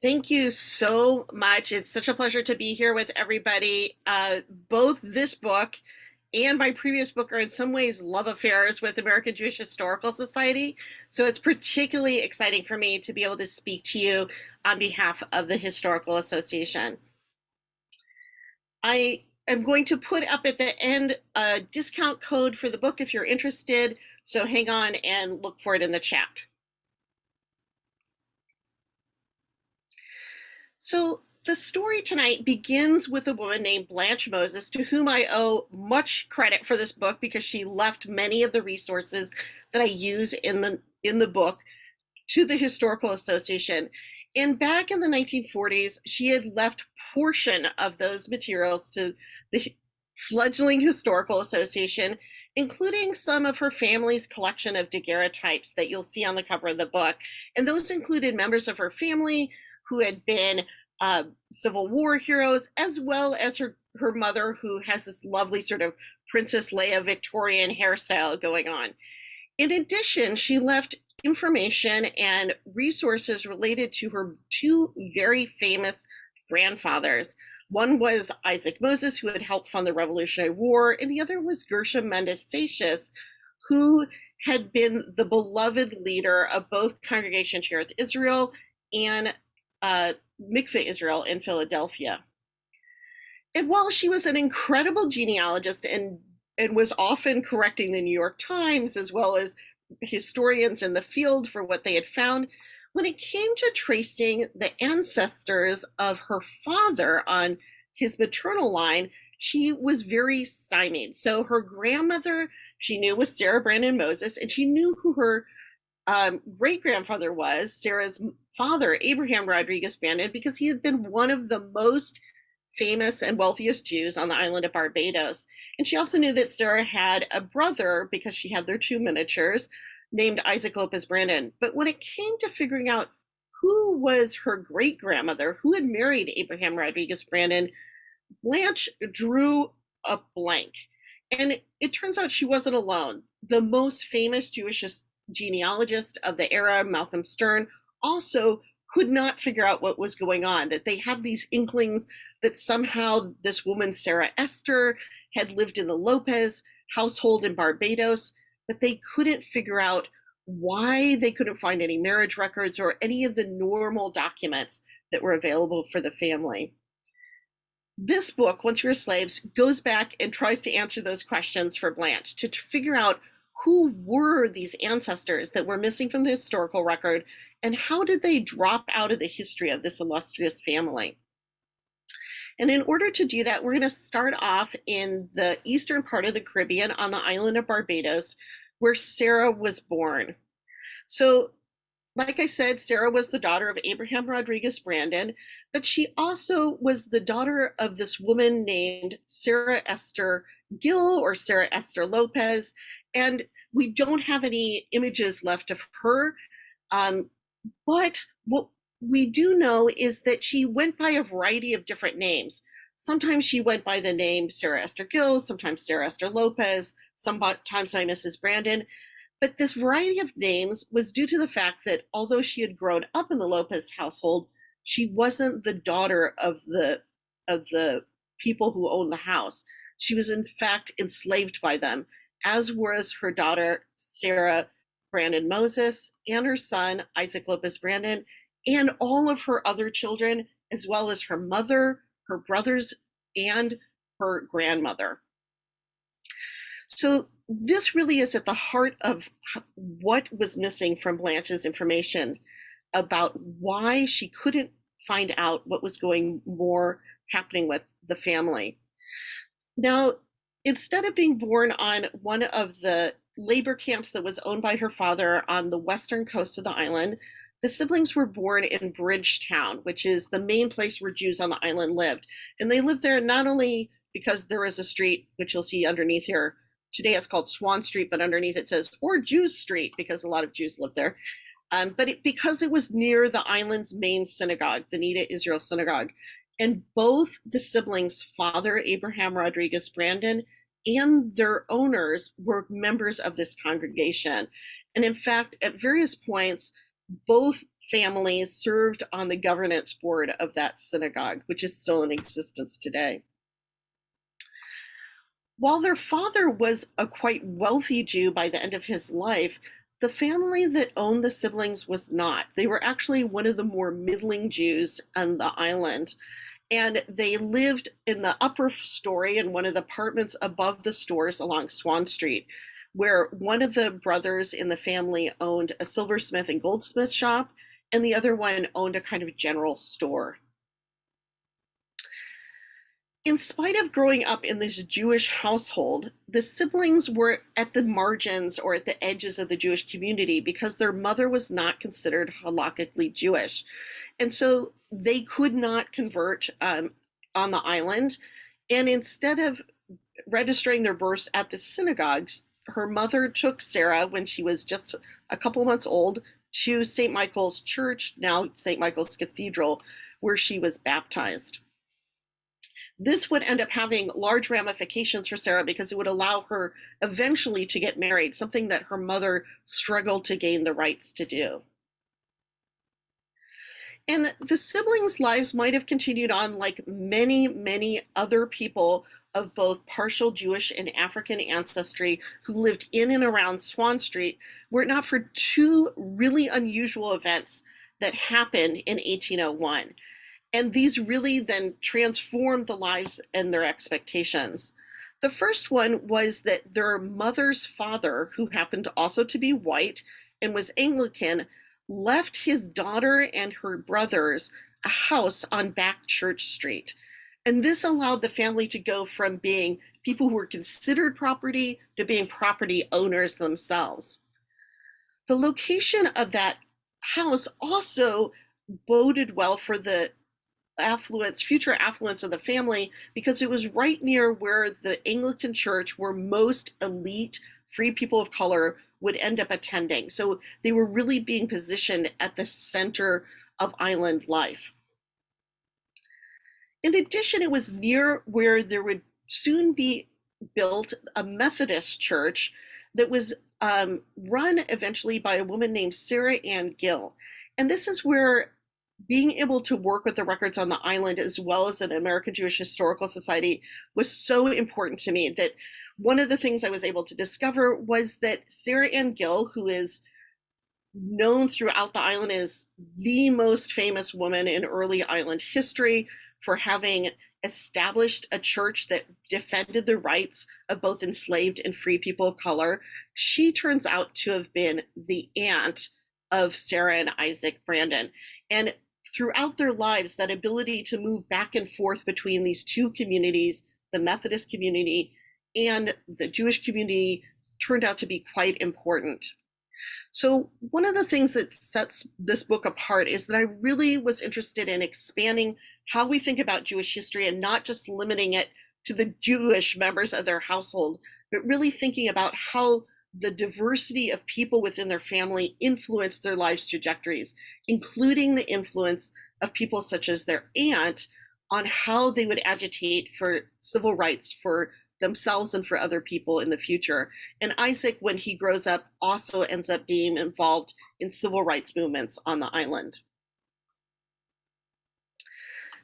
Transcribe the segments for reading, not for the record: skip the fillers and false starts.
Thank you so much. It's such a pleasure to be here with everybody. Both this book and my previous book are in some ways love affairs with American Jewish Historical Society. So it's particularly exciting for me to be able to speak to you on behalf of the Historical Association. I am going to put up at the end a discount code for the book if you're interested. So hang on and look for it in the chat. So the story tonight begins with a woman named Blanche Moses, to whom I owe much credit for this book because she left many of the resources that I use in the book to the Historical Association. And back in the 1940s, she had left portion of those materials to the fledgling Historical Association, including some of her family's collection of daguerreotypes that you'll see on the cover of the book. And those included members of her family who had been Civil War heroes, as well as her mother, who has this lovely sort of Princess Leia Victorian hairstyle going on. In addition, she left information and resources related to her two very famous grandfathers. One was Isaac Moses, who had helped fund the Revolutionary War, and the other was Gershom Mendes Seixas, who had been the beloved leader of both Congregation Shearith Israel and Mikveh Israel in Philadelphia. And while she was an incredible genealogist and was often correcting the New York Times as well as historians in the field for what they had found, when it came to tracing the ancestors of her father on his maternal line, she was very stymied. So her grandmother, she knew, was Sarah Brandon Moses, and she knew who her great-grandfather was, Sarah's father, Abraham Rodriguez Brandon, because he had been one of the most famous and wealthiest Jews on the island of Barbados. And she also knew that Sarah had a brother, because she had their two miniatures, named Isaac Lopez Brandon. But when it came to figuring out who was her great-grandmother, who had married Abraham Rodriguez Brandon, Blanche drew a blank. And it turns out she wasn't alone. The most famous Jewish genealogist of the era, Malcolm Stern, also could not figure out what was going on, that they had these inklings that somehow this woman, Sarah Esther, had lived in the Lopez household in Barbados, but they couldn't figure out why. They couldn't find any marriage records or any of the normal documents that were available for the family. This book, Once We Were Slaves, goes back and tries to answer those questions for Blanche, to figure out who were these ancestors that were missing from the historical record, and how did they drop out of the history of this illustrious family? And in order to do that, we're going to start off in the eastern part of the Caribbean on the island of Barbados, where Sarah was born. So, like I said, Sarah was the daughter of Abraham Rodriguez Brandon, but she also was the daughter of this woman named Sarah Esther Gill, or Sarah Esther Lopez, and we don't have any images left of her, but what we do know is that she went by a variety of different names. Sometimes she went by the name Sarah Esther Gill, sometimes Sarah Esther Lopez, sometimes by Mrs. Brandon. But this variety of names was due to the fact that although she had grown up in the Lopez household, she wasn't the daughter of the people who owned the house. She was in fact enslaved by them, as was her daughter, Sarah Brandon Moses, and her son, Isaac Lopez Brandon, and all of her other children, as well as her mother, her brothers, and her grandmother. So this really is at the heart of what was missing from Blanche's information about why she couldn't find out what was happening with the family. Now, instead of being born on one of the labor camps that was owned by her father on the western coast of the island, the siblings were born in Bridgetown, which is the main place where Jews on the island lived. And they lived there not only because there is a street, which you'll see underneath here. Today it's called Swan Street, but underneath it says, or Jews Street, because a lot of Jews live there. But because it was near the island's main synagogue, the Nida Israel Synagogue. And both the siblings' father, Abraham Rodriguez Brandon, and their owners were members of this congregation. And in fact, at various points, both families served on the governance board of that synagogue, which is still in existence today. While their father was a quite wealthy Jew by the end of his life, the family that owned the siblings was not. They were actually one of the more middling Jews on the island, and they lived in the upper story in one of the apartments above the stores along Swan Street, where one of the brothers in the family owned a silversmith and goldsmith shop, and the other one owned a kind of general store. In spite of growing up in this Jewish household, the siblings were at the margins or at the edges of the Jewish community because their mother was not considered halakhically Jewish. And so they could not convert on the island. And instead of registering their births at the synagogues, her mother took Sarah when she was just a couple months old to St. Michael's Church, now St. Michael's Cathedral, where she was baptized. This would end up having large ramifications for Sarah because it would allow her eventually to get married, something that her mother struggled to gain the rights to do. And the siblings' lives might have continued on like many, many other people of both partial Jewish and African ancestry who lived in and around Swan Street, were it not for two really unusual events that happened in 1801. And these really then transformed the lives and their expectations. The first one was that their mother's father, who happened also to be white and was Anglican, left his daughter and her brothers a house on Back Church Street. And this allowed the family to go from being people who were considered property to being property owners themselves. The location of that house also boded well for the future affluence of the family, because it was right near where the Anglican Church, where most elite free people of color would end up attending. So they were really being positioned at the center of island life. In addition, it was near where there would soon be built a Methodist church that was run eventually by a woman named Sarah Ann Gill. And this is where being able to work with the records on the island as well as an American Jewish Historical Society was so important to me that one of the things I was able to discover was that Sarah Ann Gill, who is known throughout the island as the most famous woman in early island history for having established a church that defended the rights of both enslaved and free people of color, she turns out to have been the aunt of Sarah and Isaac Brandon. And throughout their lives, that ability to move back and forth between these two communities, the Methodist community and the Jewish community, turned out to be quite important. So one of the things that sets this book apart is that I really was interested in expanding how we think about Jewish history and not just limiting it to the Jewish members of their household, but really thinking about how the diversity of people within their family influenced their life's trajectories, including the influence of people such as their aunt on how they would agitate for civil rights for themselves and for other people in the future. And Isaac, when he grows up, also ends up being involved in civil rights movements on the island.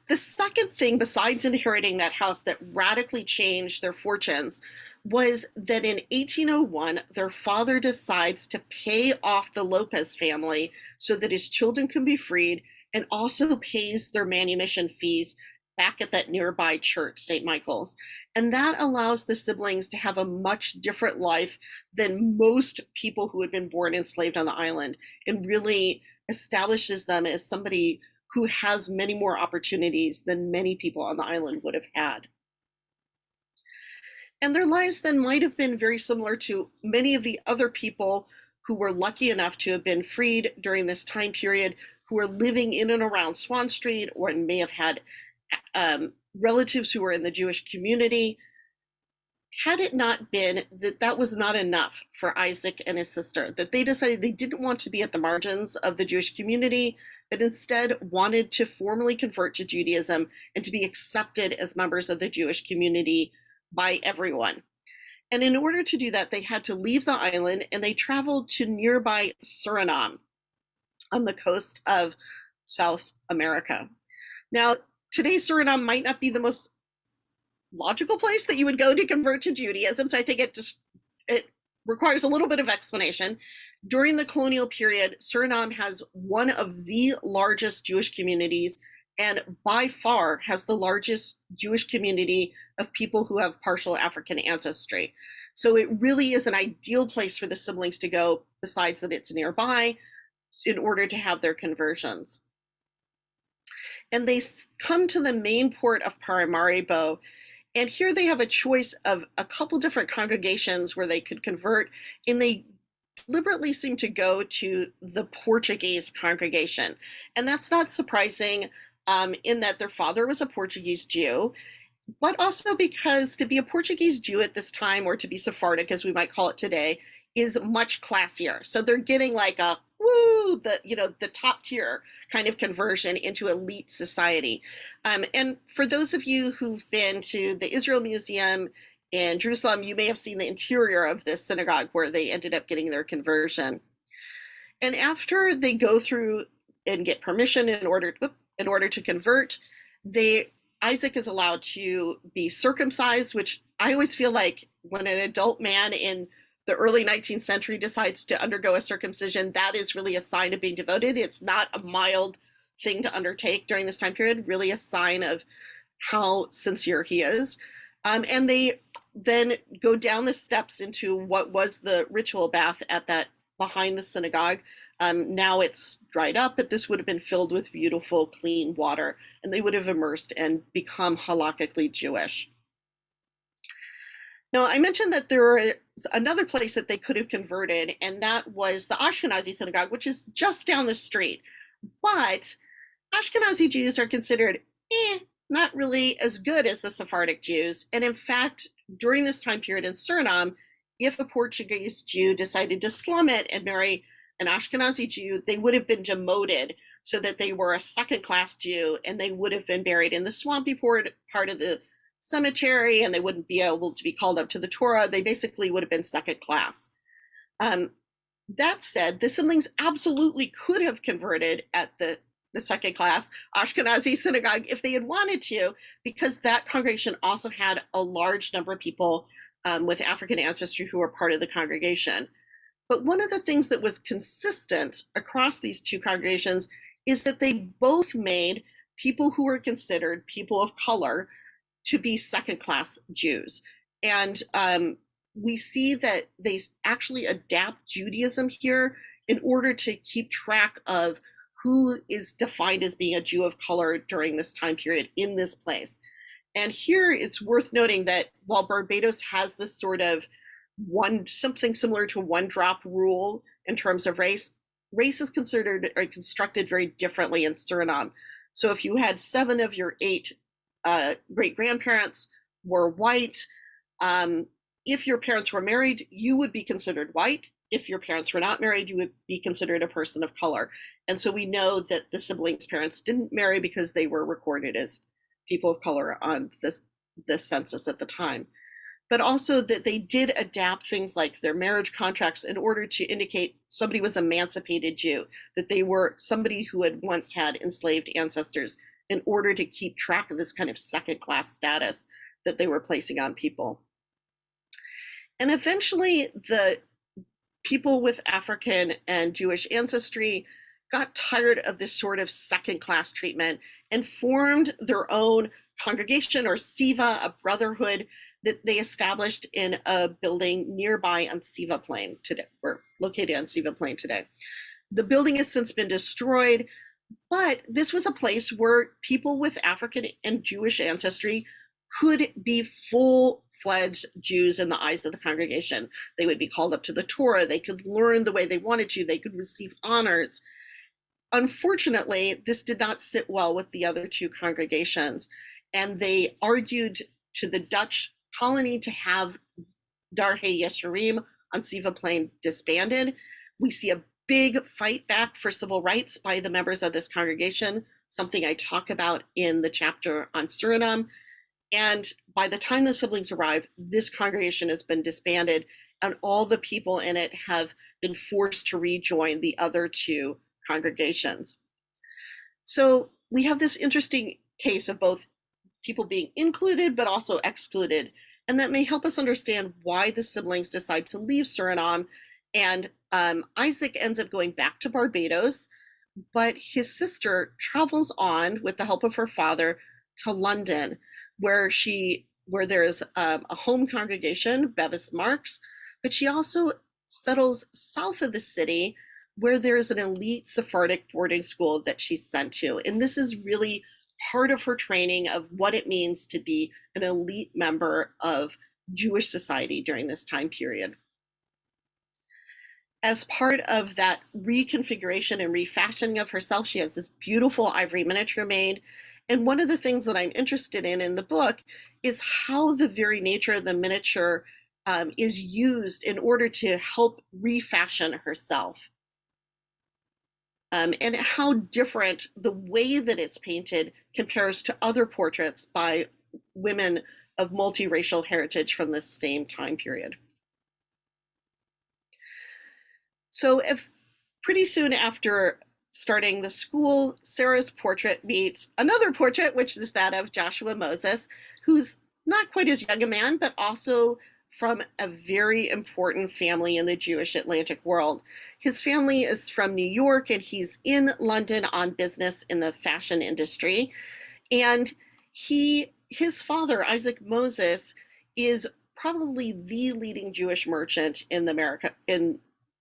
The second thing, besides inheriting that house, that radically changed their fortunes was that in 1801, their father decides to pay off the Lopez family so that his children can be freed, and also pays their manumission fees back at that nearby church, St. Michael's. And that allows the siblings to have a much different life than most people who had been born enslaved on the island, and really establishes them as somebody who has many more opportunities than many people on the island would have had. And their lives then might have been very similar to many of the other people who were lucky enough to have been freed during this time period, who were living in and around Swan Street, or may have had relatives who were in the Jewish community. Had it not been that that was not enough for Isaac and his sister, that they decided they didn't want to be at the margins of the Jewish community, but instead wanted to formally convert to Judaism and to be accepted as members of the Jewish community by everyone. And in order to do that, they had to leave the island, and they traveled to nearby Suriname. on the coast of South America. Now, today Suriname might not be the most logical place that you would go to convert to Judaism, so I think it requires a little bit of explanation. During the colonial period, Suriname has one of the largest Jewish communities, and by far has the largest Jewish community of people who have partial African ancestry. So it really is an ideal place for the siblings to go, besides that it's nearby, in order to have their conversions. And they come to the main port of Paramaribo, and here they have a choice of a couple different congregations where they could convert, and they deliberately seem to go to the Portuguese congregation. And that's not surprising, in that their father was a Portuguese Jew, but also because to be a Portuguese Jew at this time, or to be Sephardic as we might call it today, is much classier. So they're getting like a the top tier kind of conversion into elite society. And for those of you who've been to the Israel Museum in Jerusalem, you may have seen the interior of this synagogue where they ended up getting their conversion. And after they go through and get permission in order to convert, Isaac is allowed to be circumcised, which I always feel like when an adult man in the early 19th century decides to undergo a circumcision, that is really a sign of being devoted. It's not a mild thing to undertake during this time period, really a sign of how sincere he is. And they then go down the steps into what was the ritual bath behind the synagogue. Now it's dried up, but this would have been filled with beautiful, clean water, and they would have immersed and become halakhically Jewish. Now, I mentioned that there is another place that they could have converted, and that was the Ashkenazi synagogue, which is just down the street. But Ashkenazi Jews are considered not really as good as the Sephardic Jews. And in fact, during this time period in Suriname, if a Portuguese Jew decided to slum it and marry an Ashkenazi Jew, they would have been demoted so that they were a second-class Jew, and they would have been buried in the swampy part of the cemetery, and they wouldn't be able to be called up to the Torah. They basically would have been second class. That said, the siblings absolutely could have converted at the second class Ashkenazi synagogue if they had wanted to, because that congregation also had a large number of people with African ancestry who were part of the congregation. But one of the things that was consistent across these two congregations is that they both made people who were considered people of color to be second-class Jews. And we see that they actually adapt Judaism here in order to keep track of who is defined as being a Jew of color during this time period in this place. And here it's worth noting that while Barbados has this sort of something similar to one-drop rule in terms of race is considered or constructed very differently in Suriname. So if you had 7 of your 8 great-grandparents were white, if your parents were married, you would be considered white. If your parents were not married, you would be considered a person of color. And so we know that the siblings' parents didn't marry because they were recorded as people of color on the census at the time. But also that they did adapt things like their marriage contracts in order to indicate somebody was emancipated Jew, that they were somebody who had once had enslaved ancestors, in order to keep track of this kind of second-class status that they were placing on people. And eventually, the people with African and Jewish ancestry got tired of this sort of second-class treatment and formed their own congregation, or Siva, a brotherhood that they established in a building nearby on Siva Plain today, or located on Siva Plain today. The building has since been destroyed, but this was a place where people with African and Jewish ancestry could be full-fledged Jews in the eyes of the congregation. They would be called up to the Torah. They could learn the way they wanted to. They could receive honors. Unfortunately, this did not sit well with the other two congregations, and they argued to the Dutch colony to have Dar Yesharim on Siva Plain disbanded. We see a big fight back for civil rights by the members of this congregation, something I talk about in the chapter on Suriname. And by the time the siblings arrive, this congregation has been disbanded, and all the people in it have been forced to rejoin the other two congregations. So we have this interesting case of both people being included but also excluded, and that may help us understand why the siblings decide to leave Suriname. And Isaac ends up going back to Barbados, but his sister travels on with the help of her father to London, where there is a home congregation, Bevis Marks, but she also settles south of the city where there's an elite Sephardic boarding school that she's sent to. And this is really part of her training of what it means to be an elite member of Jewish society during this time period. As part of that reconfiguration and refashioning of herself, she has this beautiful ivory miniature made. And one of the things that I'm interested in the book is how the very nature of the miniature is used in order to help refashion herself. And how different the way that it's painted compares to other portraits by women of multiracial heritage from this same time period. So pretty soon after starting the school, Sarah's portrait meets another portrait, which is that of Joshua Moses, who's not quite as young a man, but also from a very important family in the Jewish Atlantic world. His family is from New York, and he's in London on business in the fashion industry. And his father, Isaac Moses, is probably the leading Jewish merchant in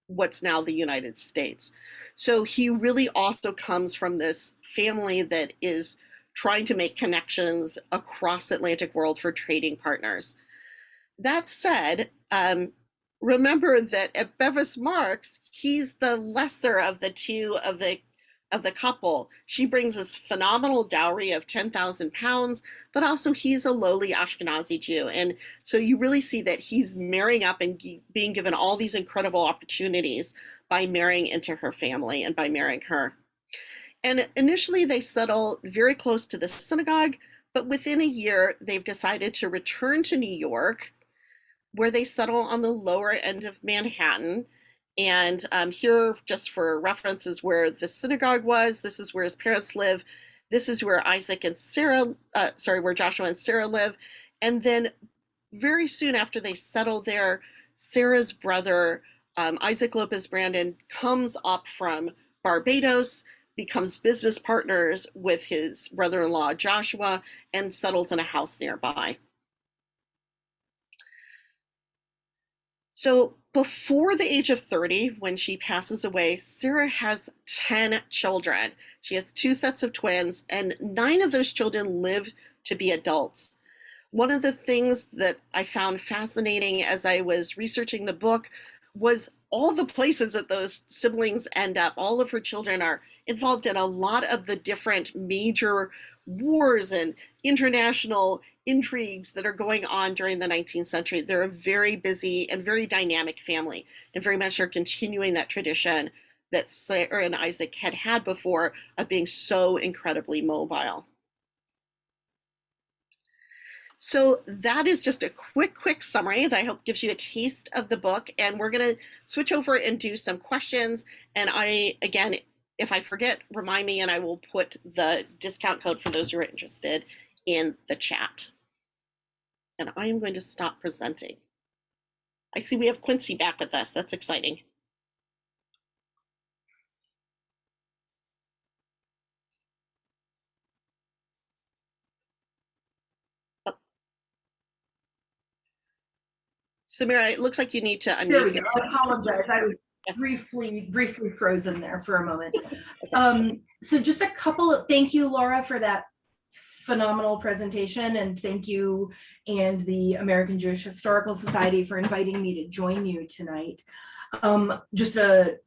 what's now the United States. So he really also comes from this family that is trying to make connections across the Atlantic world for trading partners. That said, remember that at Bevis Marks, he's the lesser of the two of the couple. She brings this phenomenal dowry of 10,000 pounds, but also he's a lowly Ashkenazi Jew. And so you really see that he's marrying up and being given all these incredible opportunities by marrying into her family and by marrying her. And initially they settle very close to the synagogue, but within a year, they've decided to return to New York, where they settle on the lower end of Manhattan. And here, just for reference, is where the synagogue was. This is where his parents live. This is where where Joshua and Sarah live. And then very soon after they settle there, Sarah's brother, Isaac Lopez Brandon, comes up from Barbados, becomes business partners with his brother-in-law, Joshua, and settles in a house nearby. So before the age of 30, when she passes away, Sarah has 10 children. She has 2 sets of twins, and 9 of those children live to be adults. One of the things that I found fascinating as I was researching the book was all the places that those siblings end up. All of her children are involved in a lot of the different major wars and international intrigues that are going on during the 19th century. They're a very busy and very dynamic family, and very much are continuing that tradition that Sarah and Isaac had before of being so incredibly mobile. So that is just a quick summary that I hope gives you a taste of the book, and we're going to switch over and do some questions. And again, if I forget, remind me, and I will put the discount code for those who are interested in the chat. And I am going to stop presenting. I see we have Quincy back with us. That's exciting. Oh. Samira, it looks like you need to unmute. There we go. I apologize. I was briefly frozen there for a moment. So just a couple of, thank you, Laura, for that phenomenal presentation, and thank you and the American Jewish Historical Society for inviting me to join you tonight. Just a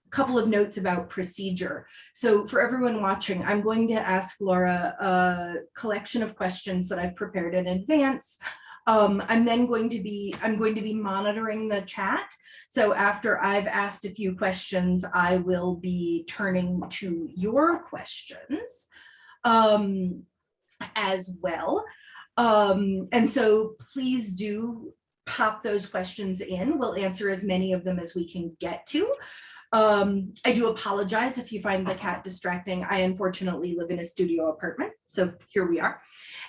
couple of notes about procedure. So for everyone watching, I'm going to ask Laura a collection of questions that I've prepared in advance. I'm going to be monitoring the chat. So after I've asked a few questions, I will be turning to your questions as well. And so please do pop those questions in. We'll answer as many of them as we can get to. I do apologize if you find the cat distracting. I unfortunately live in a studio apartment, so here we are.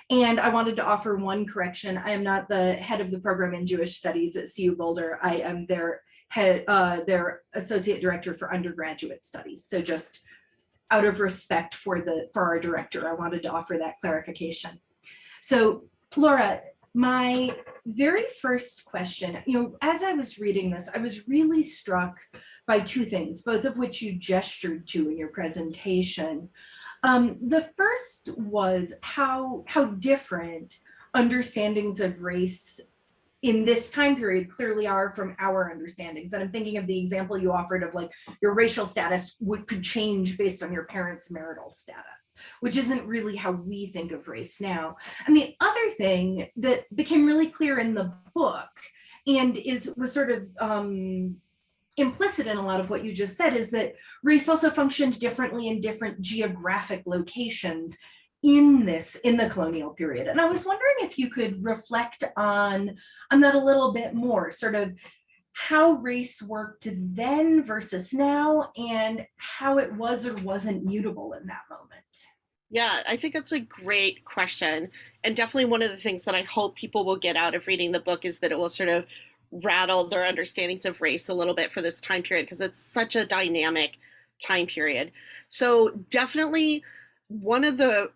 And I wanted to offer one correction. I am not the head of the program in Jewish Studies at CU Boulder. I am their head, their associate director for undergraduate studies. So just out of respect for our director, I wanted to offer that clarification. So Laura, my very first question, as I was reading this, I was really struck by two things, both of which you gestured to in your presentation. The first was how different understandings of race in this time period clearly are from our understandings. And I'm thinking of the example you offered of like your racial status could change based on your parents' marital status, which isn't really how we think of race now. And the other thing that became really clear in the book and was sort of implicit in a lot of what you just said is that race also functioned differently in different geographic locations in the colonial period. And I was wondering if you could reflect on that a little bit more, sort of how race worked then versus now, and how it was or wasn't mutable in that moment. Yeah, I think that's a great question. And definitely one of the things that I hope people will get out of reading the book is that it will sort of rattle their understandings of race a little bit for this time period, because it's such a dynamic time period. So definitely one of the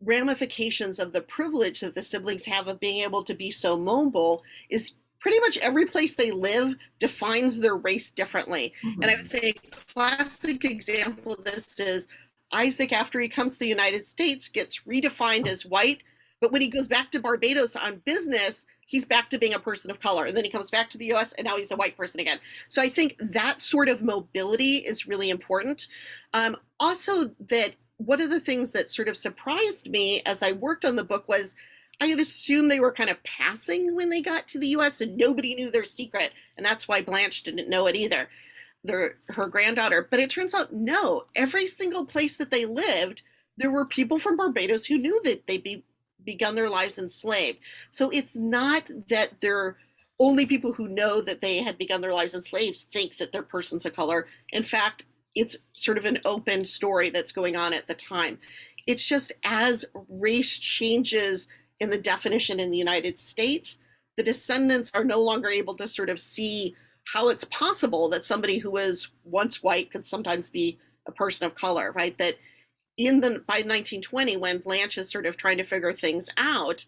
ramifications of the privilege that the siblings have of being able to be so mobile is pretty much every place they live defines their race differently. Mm-hmm. And I would say a classic example of this is Isaac, after he comes to the United States, gets redefined as white, but when he goes back to Barbados on business, he's back to being a person of color. And then he comes back to the US and now he's a white person again. So I think that sort of mobility is really important. Also that one of the things that sort of surprised me as I worked on the book was I had assumed they were kind of passing when they got to the US and nobody knew their secret. And that's why Blanche didn't know it either, her granddaughter. But it turns out, no, every single place that they lived, there were people from Barbados who knew that they'd begun their lives enslaved. So it's not that they're only people who know that they had begun their lives enslaved think that they're persons of color. In fact, it's sort of an open story that's going on at the time. It's just as race changes in the definition in the United States, the descendants are no longer able to sort of see how it's possible that somebody who was once white could sometimes be a person of color, right? That by 1920, when Blanche is sort of trying to figure things out,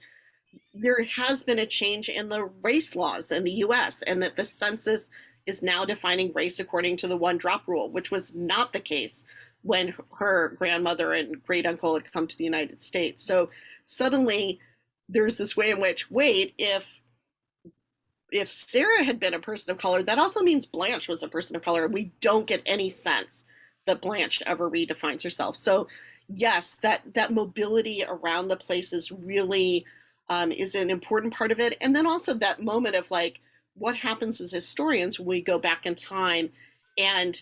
there has been a change in the race laws in the US, and that the census is now defining race according to the one drop rule, which was not the case when her grandmother and great uncle had come to the United States. So suddenly there's this way in which, wait, if Sarah had been a person of color, that also means Blanche was a person of color. We don't get any sense that Blanche ever redefines herself. So yes, that mobility around the places really is an important part of it. And then also that moment of like, what happens as historians when we go back in time and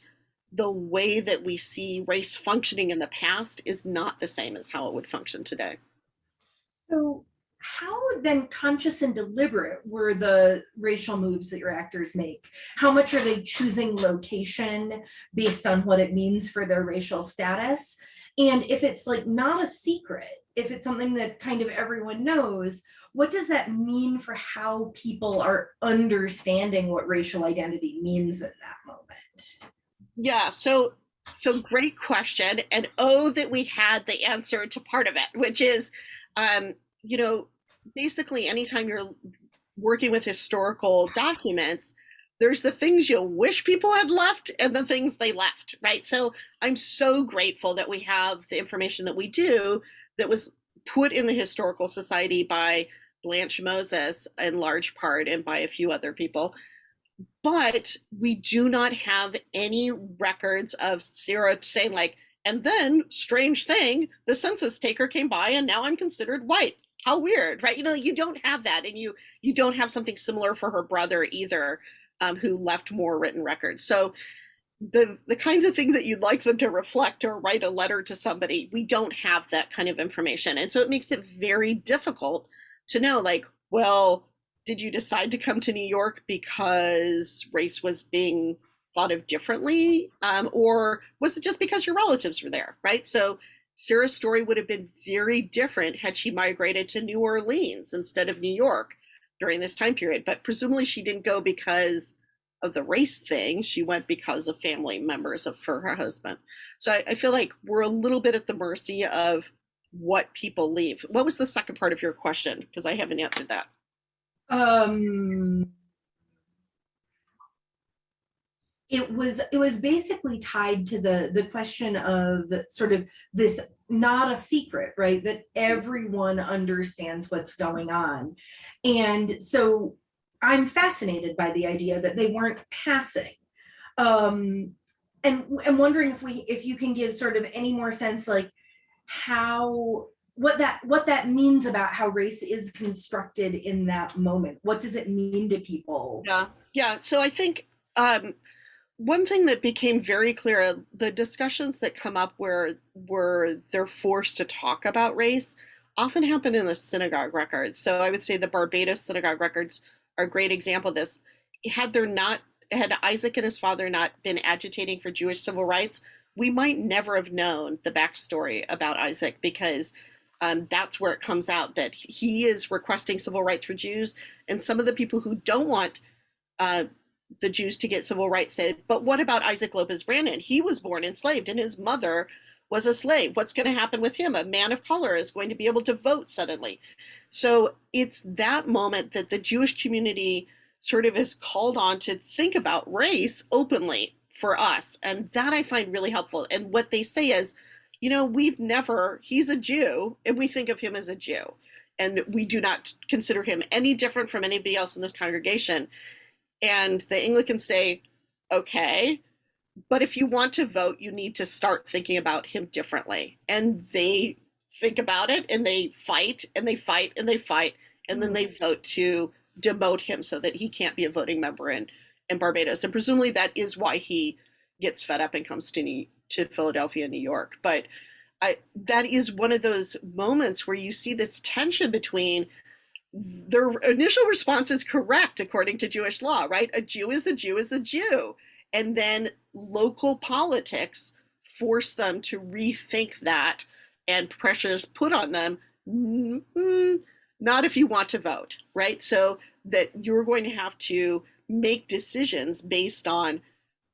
the way that we see race functioning in the past is not the same as how it would function today. So how then conscious and deliberate were the racial moves that your actors make? How much are they choosing location based on what it means for their racial status? And if it's like not a secret, if it's something that kind of everyone knows, what does that mean for how people are understanding what racial identity means in that moment? Yeah, so great question. And oh, that we had the answer to part of it, which is, basically anytime you're working with historical documents, there's the things you wish people had left and the things they left, right? So I'm so grateful that we have the information that we do that was put in the Historical Society by Blanche Moses in large part and by a few other people. But we do not have any records of Sarah saying like, and then strange thing, the census taker came by and now I'm considered white. How weird, right? You don't have that. And you don't have something similar for her brother either, who left more written records. So the kinds of things that you'd like them to reflect or write a letter to somebody, we don't have that kind of information. And so it makes it very difficult to know, like, well, did you decide to come to New York because race was being thought of differently? Or was it just because your relatives were there, right? So Sarah's story would have been very different had she migrated to New Orleans instead of New York during this time period. But presumably she didn't go because of the race thing. She went because of family members for her husband. So I feel like we're a little bit at the mercy of what people leave. What was the second part of your question? Because I haven't answered that. It was basically tied to the question of sort of this, not a secret, right? That everyone understands what's going on. And so I'm fascinated by the idea that they weren't passing. And I'm wondering if you can give sort of any more sense, like what that means about how race is constructed in that moment. What does it mean to people? Yeah. So I think one thing that became very clear, the discussions that come up where they're forced to talk about race often happen in the synagogue records. So I would say the Barbados synagogue records are a great example of this. Had Isaac and his father not been agitating for Jewish civil rights, we might never have known the backstory about Isaac, because that's where it comes out that he is requesting civil rights for Jews, and some of the people who don't want the Jews to get civil rights say, but what about Isaac Lopez Brandon? He was born enslaved and his mother was a slave. What's going to happen with him? A man of color is going to be able to vote suddenly. So it's that moment that the Jewish community sort of is called on to think about race openly for us. And that I find really helpful. And what they say is, he's a Jew and we think of him as a Jew. And we do not consider him any different from anybody else in this congregation. And the Anglicans say, okay, but if you want to vote, you need to start thinking about him differently. And they think about it and they fight and they fight and they fight. And then they vote to demote him so that he can't be a voting member in Barbados. And presumably that is why he gets fed up and comes to Philadelphia, New York. But that is one of those moments where you see this tension between their initial response is correct according to Jewish law, right? A Jew is a Jew is a Jew. And then local politics force them to rethink that, and pressures put on them, not if you want to vote, right? So that you're going to have to make decisions based on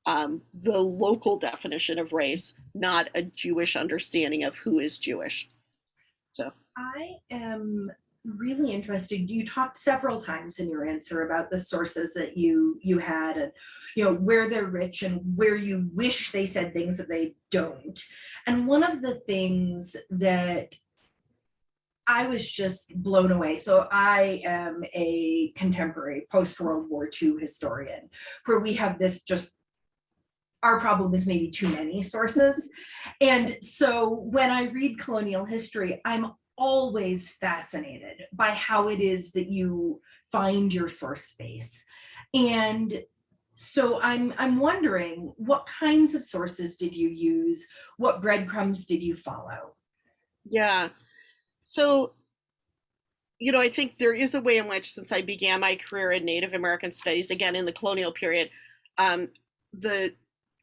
the local definition of race, not a Jewish understanding of who is Jewish. So I am really interested. You talked several times in your answer about the sources that you had, and where they're rich and where you wish they said things that they don't. And one of the things that I was just blown away. So I am a contemporary post-World War II historian, where we have this our problem is maybe too many sources. And so when I read colonial history, I'm always fascinated by how it is that you find your source space. And so I'm wondering, what kinds of sources did you use? What breadcrumbs did you follow? Yeah. So, I think there is a way in which, since I began my career in Native American studies, again in the colonial period,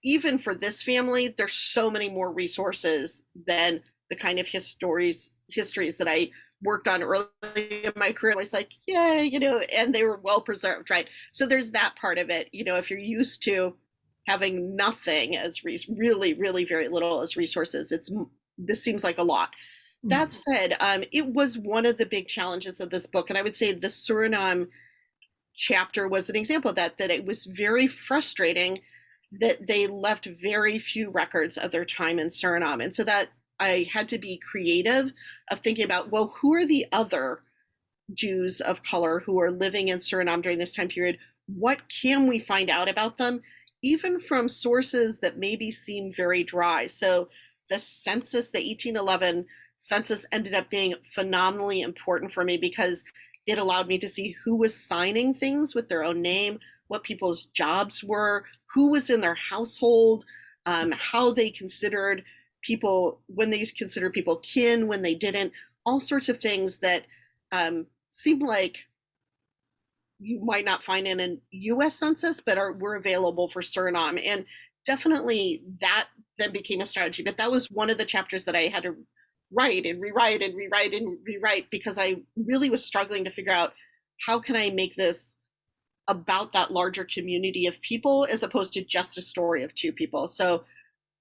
even for this family, there's so many more resources than the kind of histories that I worked on early in my career. I was like, yeah, and they were well preserved, right? So there's that part of it. If you're used to having nothing as really, really very little as resources, this seems like a lot. That said, it was one of the big challenges of this book. And I would say the Suriname chapter was an example of that it was very frustrating that they left very few records of their time in Suriname. And so that I had to be creative of thinking about, well, who are the other Jews of color who are living in Suriname during this time period? What can we find out about them, even from sources that maybe seem very dry? So the census, the 1811 census, ended up being phenomenally important for me because it allowed me to see who was signing things with their own name, what people's jobs were, who was in their household, how they considered people, when they considered people kin, when they didn't, all sorts of things that seemed like you might not find in a US census, but were available for Suriname. And definitely that then became a strategy. But that was one of the chapters that I had to write and rewrite and rewrite and rewrite, because I really was struggling to figure out how can I make this about that larger community of people as opposed to just a story of two people. So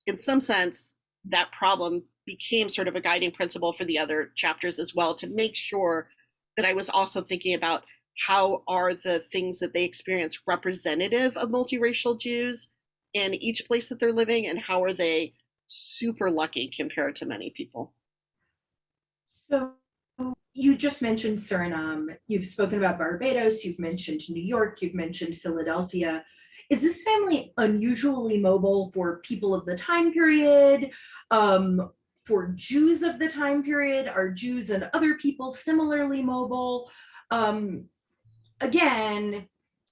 in some sense, that problem became sort of a guiding principle for the other chapters as well, to make sure that I was also thinking about how are the things that they experience representative of multiracial Jews in each place that they're living, and how are they super lucky compared to many people. So you just mentioned Suriname, you've spoken about Barbados, you've mentioned New York, you've mentioned Philadelphia. Is this family unusually mobile for people of the time period? For Jews of the time period? Are Jews and other people similarly mobile? Again,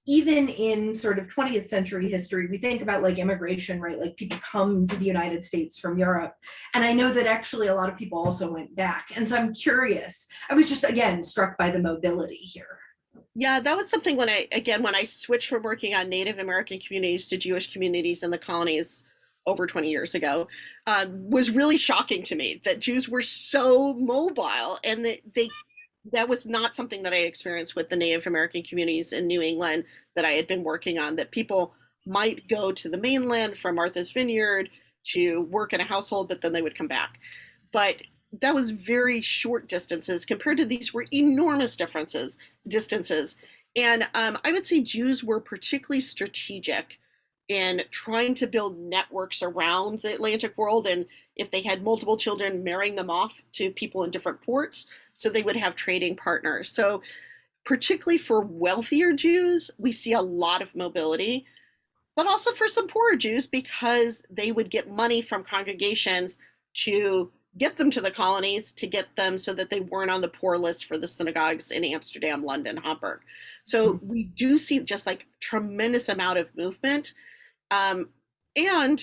even in sort of 20th century history, we think about like immigration, right? Like people come to the United States from Europe. And I know that actually a lot of people also went back. And so I'm curious. I was just, again, struck by the mobility here. Yeah, that was something when I switched from working on Native American communities to Jewish communities in the colonies over 20 years ago, was really shocking to me that Jews were so mobile, and that was not something that I experienced with the Native American communities in New England that I had been working on, that people might go to the mainland from Martha's Vineyard to work in a household, but then they would come back. But that was very short distances compared to these were enormous distances. And I would say Jews were particularly strategic in trying to build networks around the Atlantic world. And if they had multiple children, marrying them off to people in different ports, so they would have trading partners. So particularly for wealthier Jews, we see a lot of mobility, but also for some poorer Jews, because they would get money from congregations to get them to the colonies, to get them so that they weren't on the poor list for the synagogues in Amsterdam, London, Hamburg. So we do see just like tremendous amount of movement. And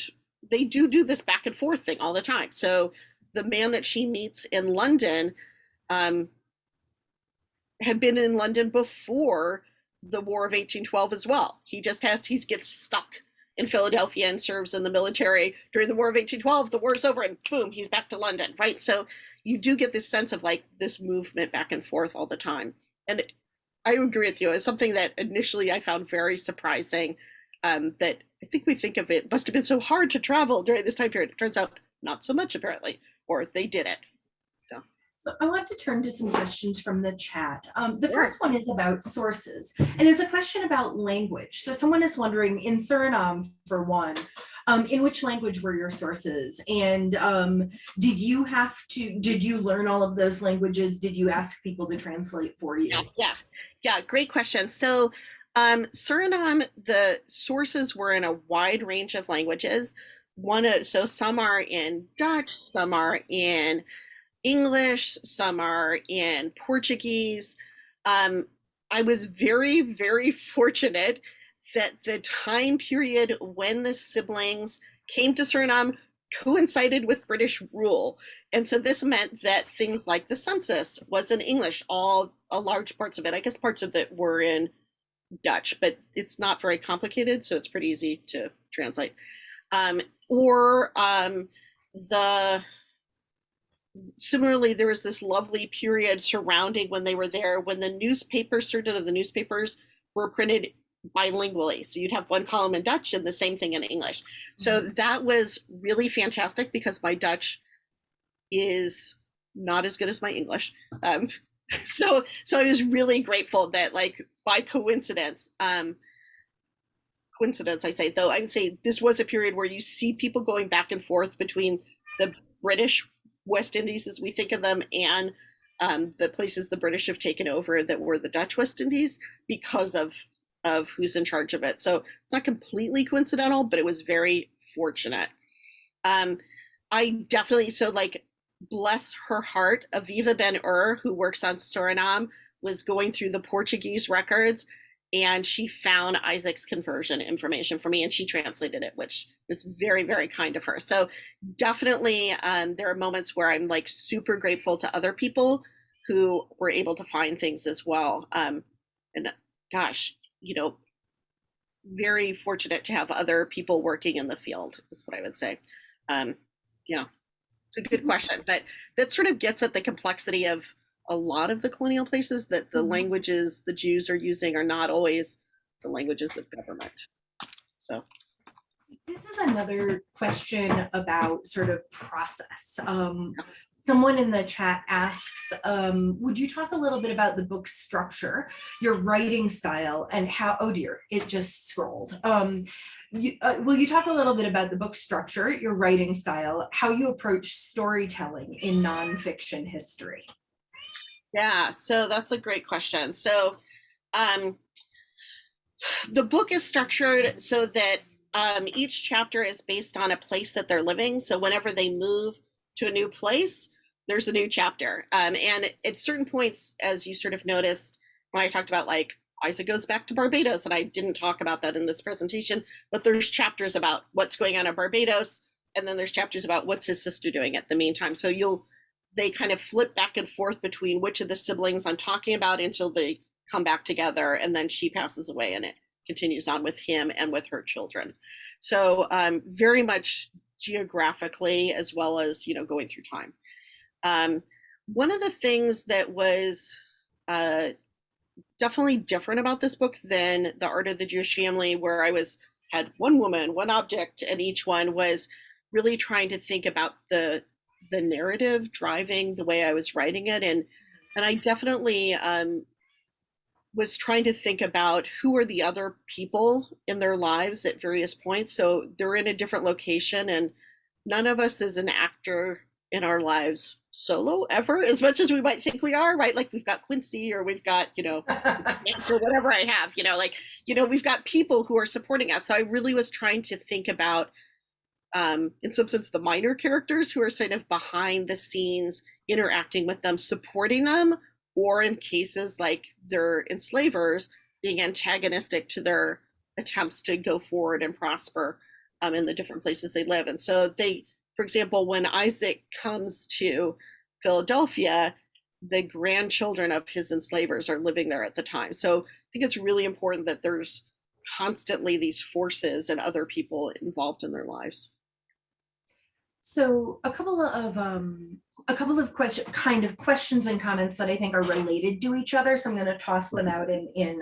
they do this back and forth thing all the time. So the man that she meets in London had been in London before the War of 1812 as well. He gets stuck in Philadelphia and serves in the military during the War of 1812. The war's over and boom, he's back to London, right? So you do get this sense of like this movement back and forth all the time. And I agree with you. It's something that initially I found very surprising, that I think we think of it must have been so hard to travel during this time period. It turns out not so much, apparently, or they did it. So I want to turn to some questions from the chat. The first one is about sources, and it's a question about language. So someone is wondering, in Suriname, for one, in which language were your sources? And did you learn all of those languages? Did you ask people to translate for you? Yeah, great question. So Suriname, the sources were in a wide range of languages. So some are in Dutch, some are in English, some are in Portuguese. I was very, very fortunate that the time period when the siblings came to Suriname coincided with British rule. And so this meant that things like the census was in English, large parts of it. I guess parts of it were in Dutch, but it's not very complicated, so it's pretty easy to translate. Similarly, there was this lovely period surrounding when they were there, when the newspapers, certain of the newspapers were printed bilingually. So you'd have one column in Dutch and the same thing in English. So that was really fantastic, because my Dutch is not as good as my English. So I was really grateful that, like, by coincidence, I say, though, I would say this was a period where you see people going back and forth between the British West Indies, as we think of them, and the places the British have taken over that were the Dutch West Indies, because of who's in charge of it. So it's not completely coincidental, but it was very fortunate. I definitely, bless her heart, Aviva Ben-Ur, who works on Suriname, was going through the Portuguese records, and she found Isaac's conversion information for me, and she translated it, which was very, very kind of her. So definitely there are moments where I'm like super grateful to other people who were able to find things as well. And gosh, very fortunate to have other people working in the field, is what I would say. Yeah, it's a good question, but that sort of gets at the complexity of a lot of the colonial places, that the languages the Jews are using are not always the languages of government. So this is another question about sort of process. Someone in the chat asks, would you talk a little bit about the book structure, your writing style, and how, oh dear, it just scrolled. Will you talk a little bit about the book structure, your writing style, how you approach storytelling in nonfiction history? Yeah, so that's a great question. So the book is structured so that each chapter is based on a place that they're living. So whenever they move to a new place, there's a new chapter. And at certain points, as you sort of noticed when I talked about, like, Isaac goes back to Barbados, and I didn't talk about that in this presentation, but there's chapters about what's going on in Barbados, and then there's chapters about what's his sister doing at the meantime. So they kind of flip back and forth between which of the siblings I'm talking about until they come back together, and then she passes away, and it continues on with him and with her children. So very much geographically, as well as, going through time. One of the things that was definitely different about this book than The Art of the Jewish Family, where I had one woman, one object, and each one was really trying to think about the narrative driving the way I was writing it. And I definitely was trying to think about who are the other people in their lives at various points. So they're in a different location, and none of us is an actor in our lives solo ever, as much as we might think we are, right? Like, we've got Quincy, or we've got, or whatever I have, we've got people who are supporting us. So I really was trying to think about, in some sense, the minor characters who are sort of behind the scenes, interacting with them, supporting them, or in cases like they're enslavers, being antagonistic to their attempts to go forward and prosper in the different places they live. And so for example, when Isaac comes to Philadelphia, the grandchildren of his enslavers are living there at the time. So I think it's really important that there's constantly these forces and other people involved in their lives. So a couple of questions and comments that I think are related to each other. So I'm going to toss them out in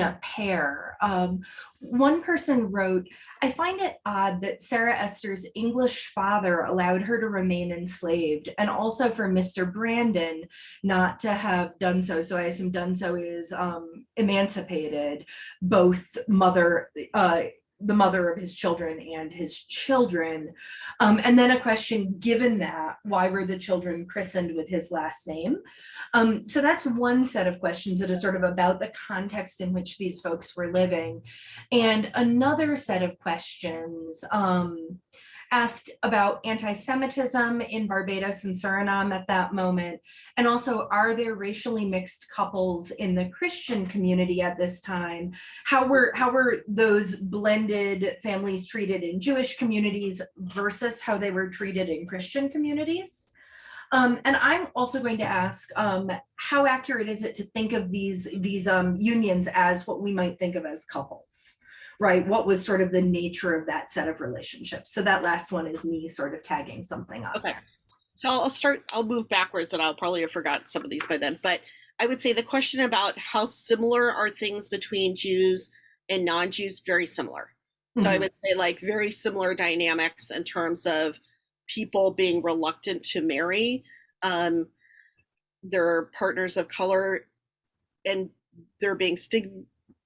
a pair. One person wrote, I find it odd that Sarah Esther's English father allowed her to remain enslaved, and also for Mr. Brandon not to have done so. So I assume done so is emancipated both the mother of his children and his children. And then a question, given that, why were the children christened with his last name? So that's one set of questions that is sort of about the context in which these folks were living. And another set of questions asked about anti-Semitism in Barbados and Suriname at that moment. And also, are there racially mixed couples in the Christian community at this time? How were those blended families treated in Jewish communities versus how they were treated in Christian communities? And I'm also going to ask, how accurate is it to think of these unions as what we might think of as couples? Right? What was sort of the nature of that set of relationships? So that last one is me sort of tagging something up. Okay. So I'll move backwards, and I'll probably have forgotten some of these by then. But I would say the question about how similar are things between Jews and non-Jews, very similar. So I would say, like, very similar dynamics in terms of people being reluctant to marry their partners of color, and there being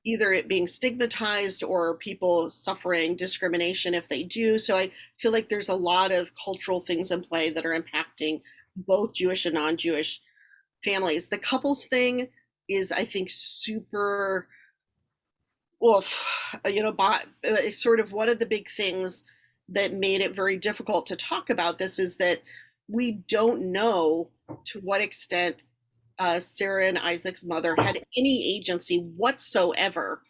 either it being stigmatized or people suffering discrimination if they do. So I feel like there's a lot of cultural things in play that are impacting both Jewish and non-Jewish families. The couples thing is, I think, super sort of one of the big things that made it very difficult to talk about this is that we don't know to what extent Sarah and Isaac's mother had any agency whatsoever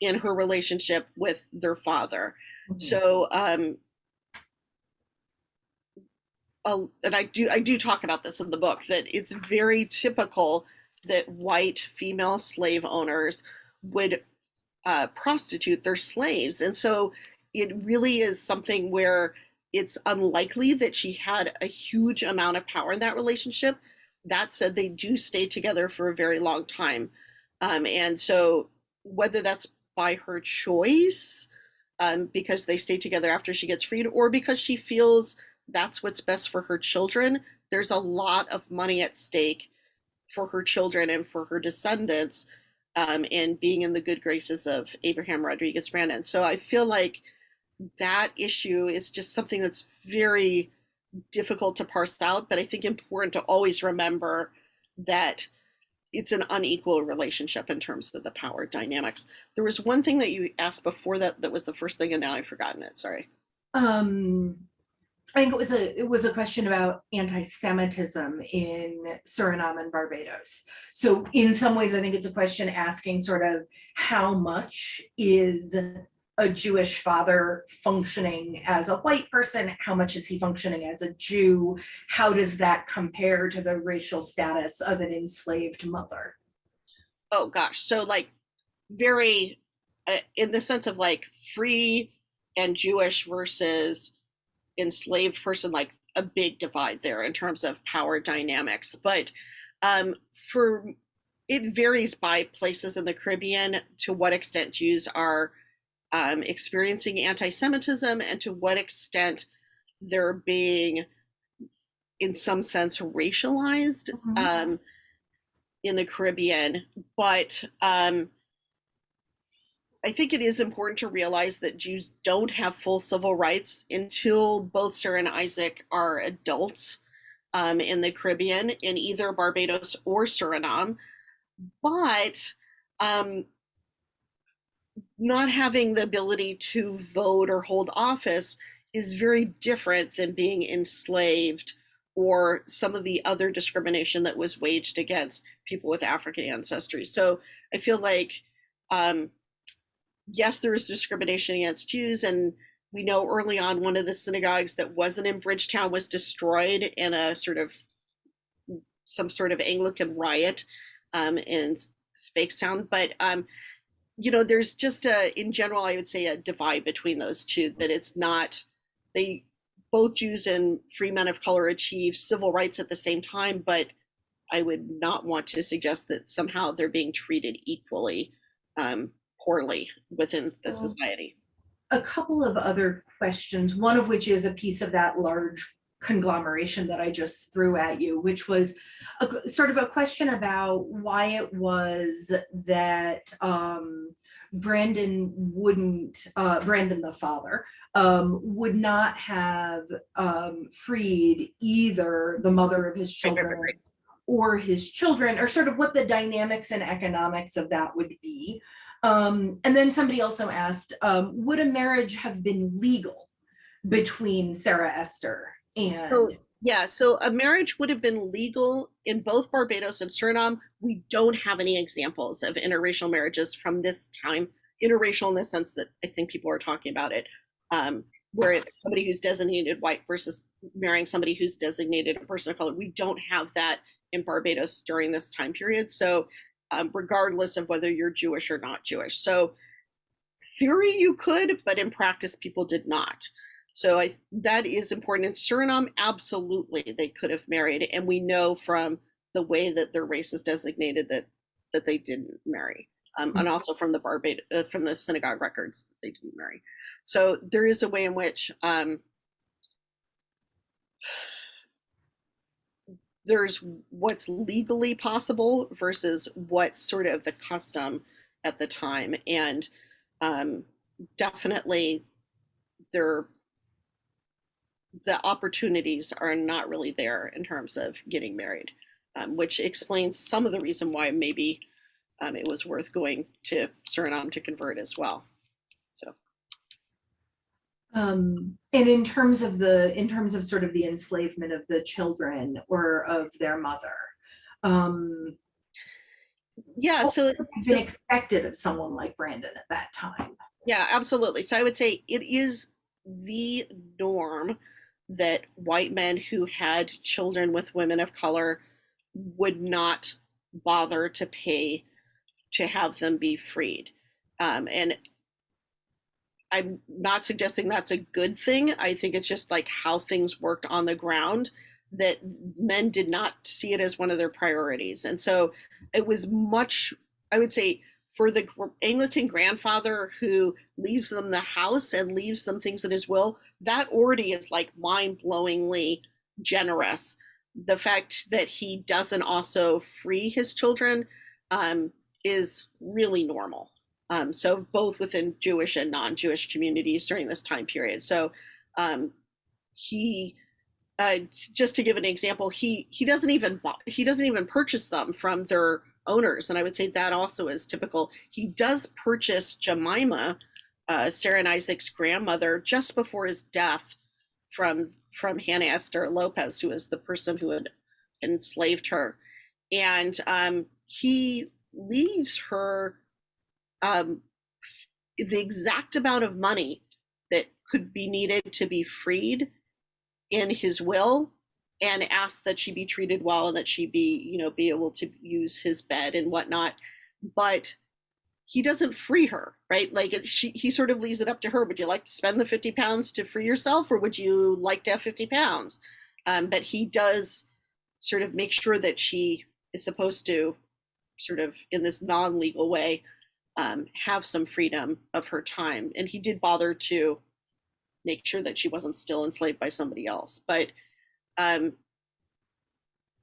in her relationship with their father. So, and I do talk about this in the book, that it's very typical that white female slave owners would prostitute their slaves. And so it really is something where it's unlikely that she had a huge amount of power in that relationship. That said, they do stay together for a very long time. And so whether that's by her choice, because they stay together after she gets freed, or because she feels that's what's best for her children, there's a lot of money at stake for her children and for her descendants, and being in the good graces of Abraham Rodriguez Brandon. So I feel like that issue is just something that's very difficult to parse out, but I think important to always remember that it's an unequal relationship in terms of the power dynamics. There was one thing that you asked before that was the first thing, and now I've forgotten it. Sorry. I think it was a question about anti-Semitism in Suriname and Barbados. So in some ways, I think it's a question asking sort of how much is a Jewish father functioning as a white person? How much is he functioning as a Jew? How does that compare to the racial status of an enslaved mother? Oh gosh, so like very in the sense of like free and Jewish versus enslaved person, like a big divide there in terms of power dynamics. But for it varies by places in the Caribbean to what extent Jews are experiencing anti-Semitism and to what extent they're being, in some sense, racialized in the Caribbean. But I think it is important to realize that Jews don't have full civil rights until both Sarah and Isaac are adults in the Caribbean, in either Barbados or Suriname. But not having the ability to vote or hold office is very different than being enslaved or some of the other discrimination that was waged against people with African ancestry. So I feel like, yes, there was discrimination against Jews, and we know early on one of the synagogues that wasn't in Bridgetown was destroyed in some sort of Anglican riot in Speightstown. But there's just in general, I would say a divide between those two, that it's not, both Jews and free men of color achieve civil rights at the same time, but I would not want to suggest that somehow they're being treated equally poorly within the society. A couple of other questions, one of which is a piece of that large conglomeration that I just threw at you, which was sort of a question about why it was that Brandon the father, would not have freed either the mother of his children or his children, or sort of what the dynamics and economics of that would be. And then somebody also asked, would a marriage have been legal between Sarah Esther and... So a marriage would have been legal in both Barbados and Suriname. We don't have any examples of interracial marriages from this time, interracial in the sense that I think people are talking about it, where it's somebody who's designated white versus marrying somebody who's designated a person of color. We don't have that in Barbados during this time period. So regardless of whether you're Jewish or not Jewish. So theory you could, but in practice people did not. So that is important. In Suriname, absolutely, they could have married. And we know from the way that their race is designated that they didn't marry. And also from the synagogue records, they didn't marry. So there is a way in which there's what's legally possible versus what's sort of the custom at the time. And definitely the opportunities are not really there in terms of getting married, which explains some of the reason why maybe it was worth going to Suriname to convert as well. So. And in terms of sort of the enslavement of the children or of their mother, so it's been expected of someone like Brandon at that time. Yeah, absolutely. So I would say it is the norm that white men who had children with women of color would not bother to pay to have them be freed. And I'm not suggesting that's a good thing. I think it's just like how things worked on the ground, that men did not see it as one of their priorities. And so it was much, I would say, for the Anglican grandfather who leaves them the house and leaves them things in his will, that already is like mind-blowingly generous. The fact that he doesn't also free his children is really normal. So both within Jewish and non-Jewish communities during this time period. So he, just to give an example, he doesn't even purchase them from their owners, and I would say that also is typical. He does purchase Jemima, Sarah and Isaac's grandmother, just before his death from Hannah Esther Lopez, who was the person who had enslaved her, and he leaves her the exact amount of money that could be needed to be freed in his will, and asks that she be treated well and that she be able to use his bed and whatnot. But he doesn't free her, right? Like he sort of leaves it up to her. Would you like to spend the 50 pounds to free yourself, or would you like to have 50 pounds? But he does sort of make sure that she is supposed to, sort of in this non-legal way, have some freedom of her time. And he did bother to make sure that she wasn't still enslaved by somebody else. But I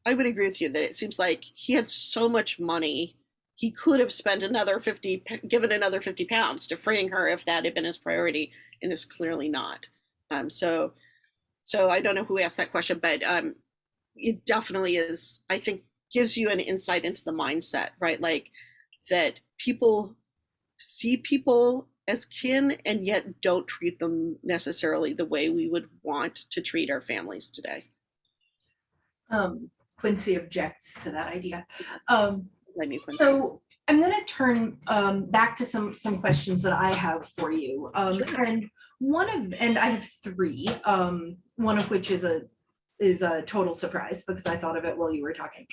would agree with you that it seems like he had so much money, he could have spent given another 50 pounds to freeing her if that had been his priority, and is clearly not. So I don't know who asked that question, but it definitely is, I think, gives you an insight into the mindset, right? Like that people see people as kin and yet don't treat them necessarily the way we would want to treat our families today. Quincy objects to that idea. Quincy. So I'm going to turn back to some questions that I have for you, and I have three. One of which is a total surprise because I thought of it while you were talking.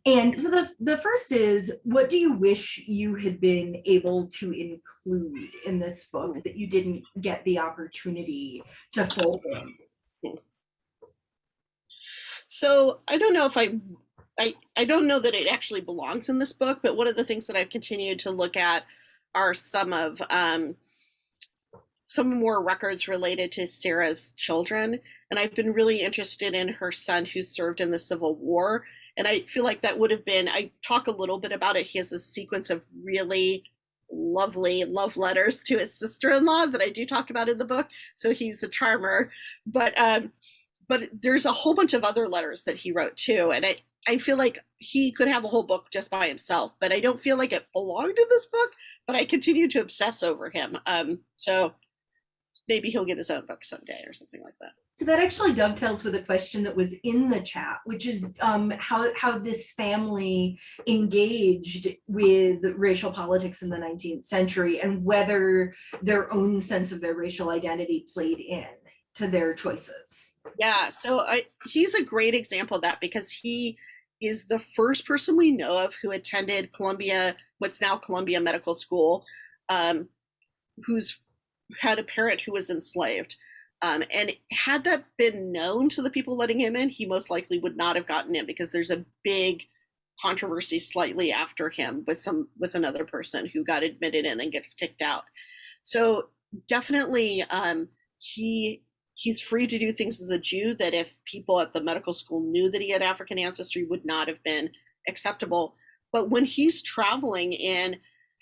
And so the first is, what do you wish you had been able to include in this book that you didn't get the opportunity to fold in? So I don't know if I don't know that it actually belongs in this book, but one of the things that I've continued to look at are some more records related to Sarah's children. And I've been really interested in her son who served in the Civil War. And I feel like that would have been, I talk a little bit about it. He has a sequence of really lovely love letters to his sister-in-law that I do talk about in the book. So he's a charmer, but there's a whole bunch of other letters that he wrote too. And I feel like he could have a whole book just by himself, but I don't feel like it belonged in this book, but I continue to obsess over him. So maybe he'll get his own book someday or something like that. So that actually dovetails with a question that was in the chat, which is how this family engaged with racial politics in the 19th century and whether their own sense of their racial identity played in to their choices. Yeah, so he's a great example of that because he is the first person we know of who attended Columbia, what's now Columbia Medical School, who's had a parent who was enslaved. And had that been known to the people letting him in, he most likely would not have gotten in because there's a big controversy slightly after him with another person who got admitted in and gets kicked out. So definitely he's free to do things as a Jew that if people at the medical school knew that he had African ancestry would not have been acceptable. But when he's traveling in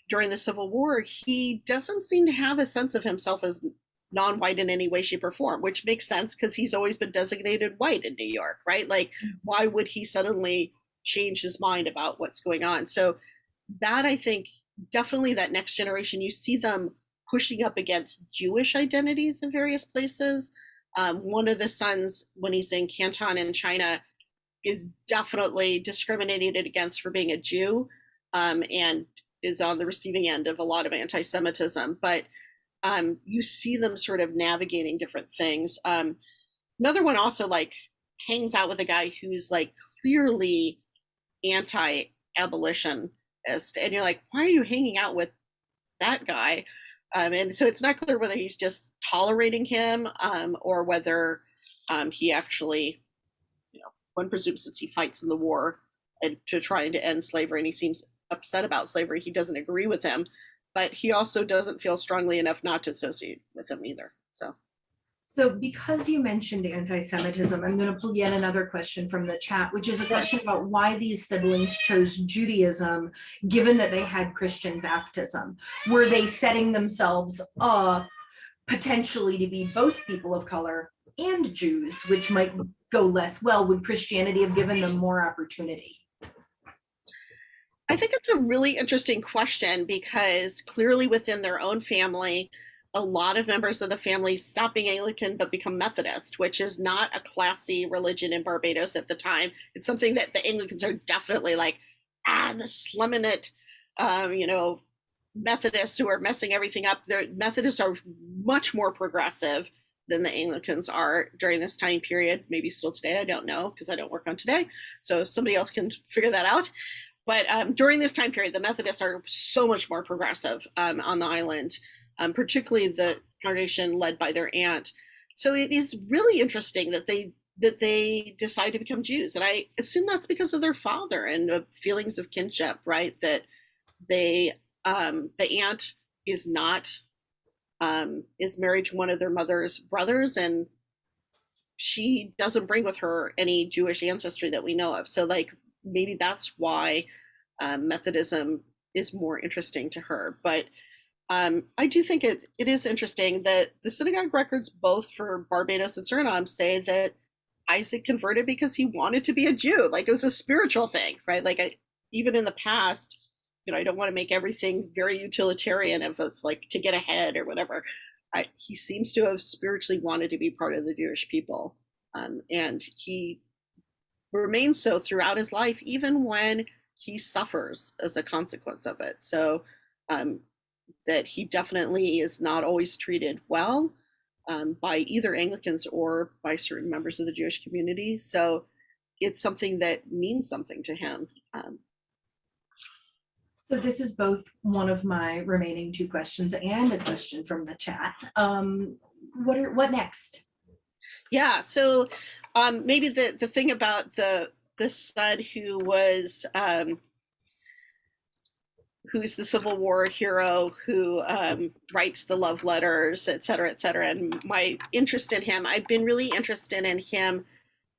during the Civil War, he doesn't seem to have a sense of himself as non-white in any way, shape, or form, which makes sense because he's always been designated white in New York, right? Like, why would he suddenly change his mind about what's going on? So that, I think, definitely that next generation, you see them pushing up against Jewish identities in various places. One of the sons, when he's in Canton in China, is definitely discriminated against for being a Jew, and is on the receiving end of a lot of anti-Semitism. But you see them sort of navigating different things. Another one also like hangs out with a guy who's like clearly anti-abolition and you're like, why are you hanging out with that guy? And so it's not clear whether he's just tolerating him, or whether he actually, one presumes since he fights in the war and to trying to end slavery, and he seems upset about slavery, he doesn't agree with him, but he also doesn't feel strongly enough not to associate with him either. So because you mentioned anti-Semitism, I'm going to pull yet another question from the chat, which is a question about why these siblings chose Judaism, given that they had Christian baptism. Were they setting themselves up potentially to be both people of color and Jews, which might go less well? Would Christianity have given them more opportunity? I think it's a really interesting question, because clearly within their own family, a lot of members of the family stop being Anglican but become Methodist, which is not a classy religion in Barbados at the time. It's something that the Anglicans are definitely like, the slumming it, Methodists who are messing everything up. The Methodists are much more progressive than the Anglicans are during this time period. Maybe still today, I don't know, because I don't work on today. So if somebody else can figure that out. But during this time period, the Methodists are so much more progressive on the island, particularly the congregation led by their aunt. So it is really interesting that they decide to become Jews, and I assume that's because of their father and feelings of kinship, right? That the aunt is not is married to one of their mother's brothers, and she doesn't bring with her any Jewish ancestry that we know of. So like maybe that's why Methodism is more interesting to her. But I do think it is interesting that the synagogue records, both for Barbados and Suriname, say that Isaac converted because he wanted to be a Jew. Like it was a spiritual thing, right? Like even in the past, I don't want to make everything very utilitarian if it's like to get ahead or whatever. He seems to have spiritually wanted to be part of the Jewish people. And he remains so throughout his life, even when he suffers as a consequence of it. So that he definitely is not always treated well by either Anglicans or by certain members of the Jewish community. So it's something that means something to him. So this is both one of my remaining two questions and a question from the chat. What next? Yeah, so maybe the thing about the son who's the Civil War hero who writes the love letters, et cetera, and my interest in him. I've been really interested in him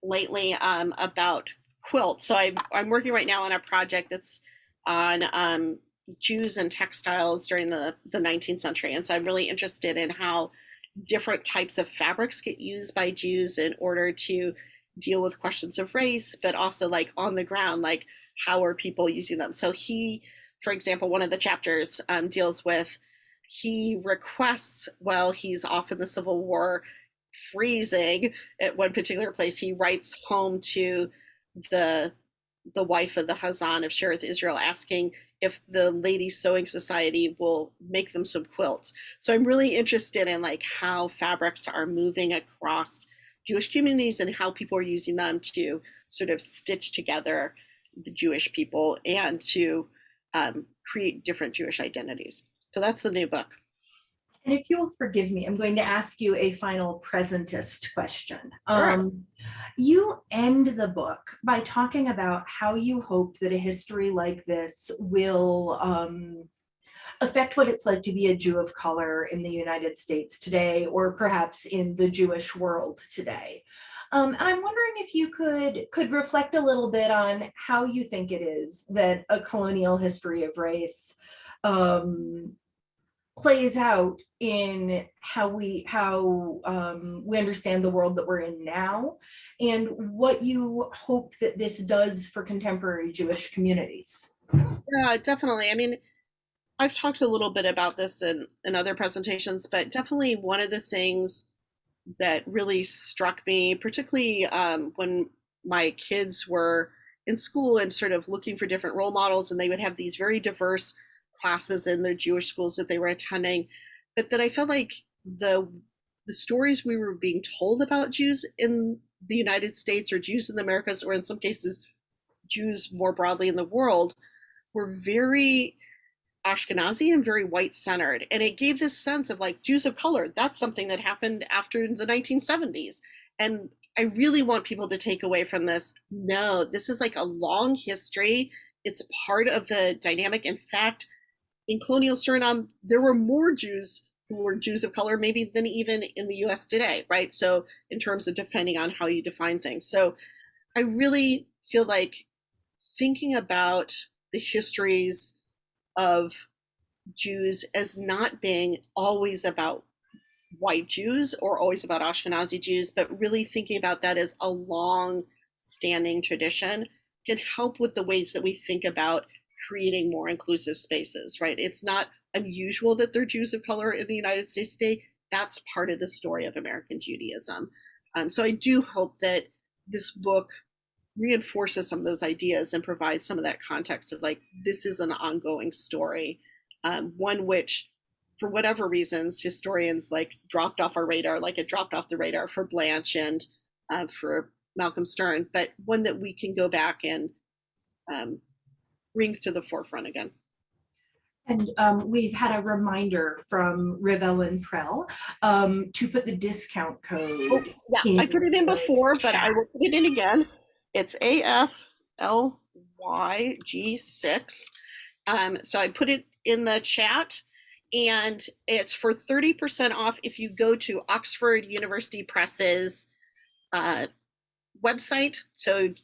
lately about quilts. So I'm working right now on a project that's on Jews and textiles during the 19th century. And so I'm really interested in how different types of fabrics get used by Jews in order to deal with questions of race, but also like on the ground, like how are people using them? So he, for example, one of the chapters deals with, he requests while he's off in the Civil War freezing at one particular place, he writes home to the wife of the Hazan of Sherith Israel, asking if the Ladies Sewing Society will make them some quilts. So I'm really interested in like how fabrics are moving across Jewish communities and how people are using them to sort of stitch together the Jewish people and to create different Jewish identities. So that's the new book. And if you'll forgive me, I'm going to ask you a final presentist question. Sure. You end the book by talking about how you hope that a history like this will affect what it's like to be a Jew of color in the United States today, or perhaps in the Jewish world today. And I'm wondering if you could reflect a little bit on how you think it is that a colonial history of race plays out in how we understand the world that we're in now, and what you hope that this does for contemporary Jewish communities. Yeah, definitely. I mean, I've talked a little bit about this in other presentations, but definitely one of the things that really struck me, particularly when my kids were in school and sort of looking for different role models, and they would have these very diverse classes in the Jewish schools that they were attending, that I felt like the stories we were being told about Jews in the United States, or Jews in the Americas, or in some cases Jews more broadly in the world, were very Ashkenazi and very white centered. And it gave this sense of like Jews of color. That's something that happened after the 1970s. And I really want people to take away from this. No, this is like a long history. It's part of the dynamic. In fact, in colonial Suriname, there were more Jews who were Jews of color maybe than even in the US today, right? So in terms of depending on how you define things. So I really feel like thinking about the histories of Jews as not being always about white Jews or always about Ashkenazi Jews, but really thinking about that as a long standing tradition can help with the ways that we think about creating more inclusive spaces, right? It's not unusual that there are Jews of color in the United States today. That's part of the story of American Judaism. So I do hope that this book reinforces some of those ideas and provides some of that context of like, this is an ongoing story, one which, for whatever reasons, historians like dropped off our radar, like it dropped off the radar for Blanche and for Malcolm Stern, but one that we can go back and bring to the forefront again. And we've had a reminder from Revell and Prell to put the discount code. Oh, yeah, I put it in before, but I will put it in again. It's AFLYG6. So I put it in the chat, and it's for 30% off if you go to Oxford University Press's website. So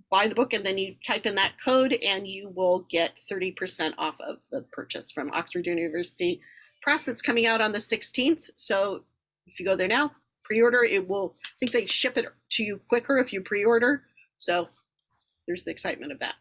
buy the book and then you type in that code and you will get 30% off of the purchase from Oxford University Press. It's coming out on the 16th. So if you go there now, pre-order, it will, I think they ship it to you quicker if you pre-order. So there's the excitement of that.